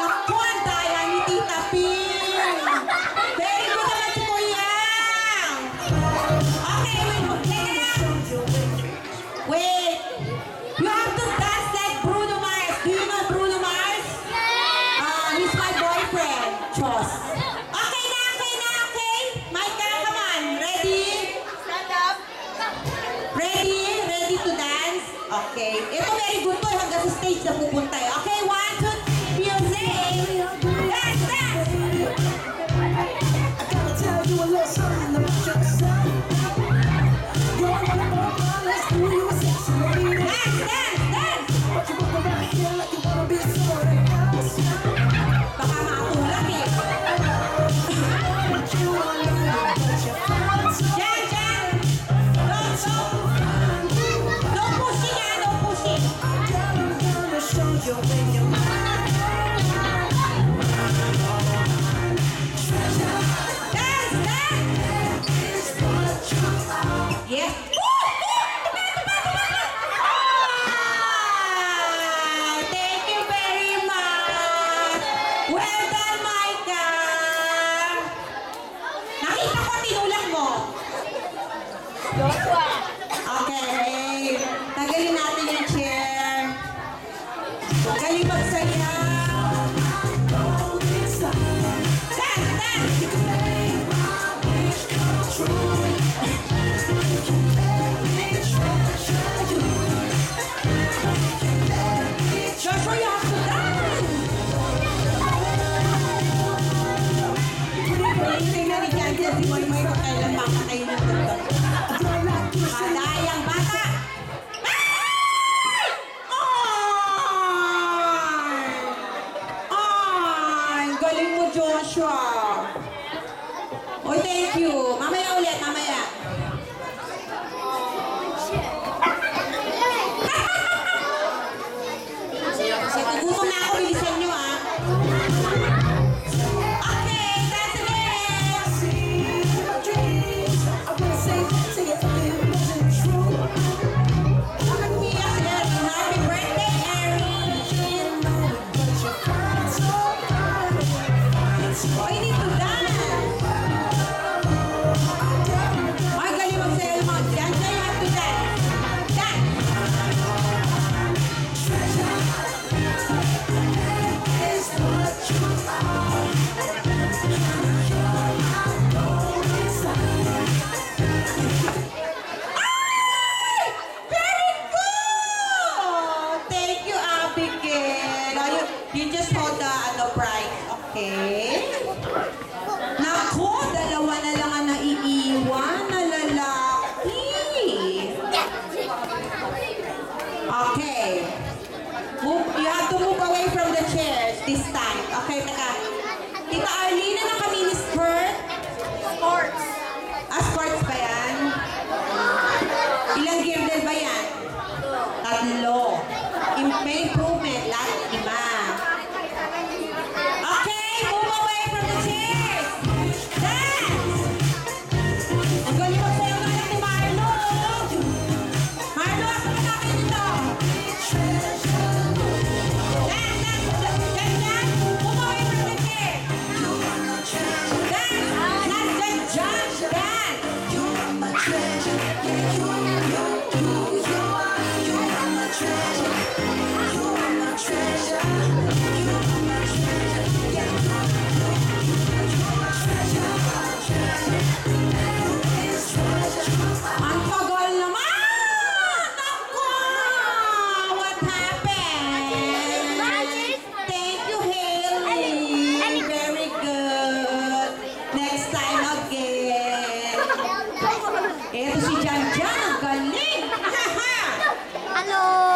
Naku, ang daya ni Tita Ping. Very good naman si Kuya. Okay, wait. Teka lang. Wait. You have to dance like Bruno Mars. Do you know Bruno Mars? He's my boyfriend. Chos. Okay na, okay. Micah, come on. Ready? Stand up. Ready? Ready to dance? Okay. Ito very good to. Hanggang sa stage na pupunta eh. Okay, 1, 2, music. Dance, dance. I gotta tell you a little something about yourself. You're one of my let's do you a sexy lady. Dance, dance, dance. But you walk around here like you wanna be somebody else. Baka matulak eh. But you wanna know what you're fine. Jan, Jan. No pushing ah, no pushing. I'm gonna show you when you're mine. Dance, dance. It's what you are. Yes. Thank you very much. Well done, Micah. Nakita ko tinulak mo. Joshua. Okay. Tagalin natin yung chair. Galing magsayaw. Dance, dance. Joshua, you have to dance. Tingnan ni Jan Jan, si Moy Moy kung kailan makakay ng dagdag. Madayang bata. Ay, galing mo, Joshua. Oy, thank you. Mamaya ulit, mamaya. Sige, gutom na ako, bilisan nyo ah. Okay, dance again. I wanna say that to you if it wasn't true. Yes, Erin. Happy birthday, Erin. You know it, but you're fine, so fine. Oh, you need to dance. Ay, galing magsayaw yung mga dyan. So you have to dance. Dance. It's what you are. Ay! Very good! Thank you, Abigail. Oh, you just hold the prize. Okay. Naku, dalawa na lang ang naiiwan na lalaki. Okay. You have to move away from the chairs this time. Okay, teka. Tita Arlene, na kami ni skirt? Sports. Sports ba yan? Ilang girdle ba yan? Tatlo. May improvement, lahat 5. Okay, move away from the chairs. Dance! Ang galing mo sa'yo nga lang ni Marlo. Marlo, asa na natin dito? Dance, dance, dance, dance. Move away from the chair. Dance, not just jump, dance. You're my treasure. Yeah, you are my treasure. You are my treasure. You are my treasure. Yeah, you are my treasure. It's treasure. Ang tagal naman! Naku! What happened? Thank you, Haley. Very good. Next time again. Eto si Jan Jan. Ang galing. Hello.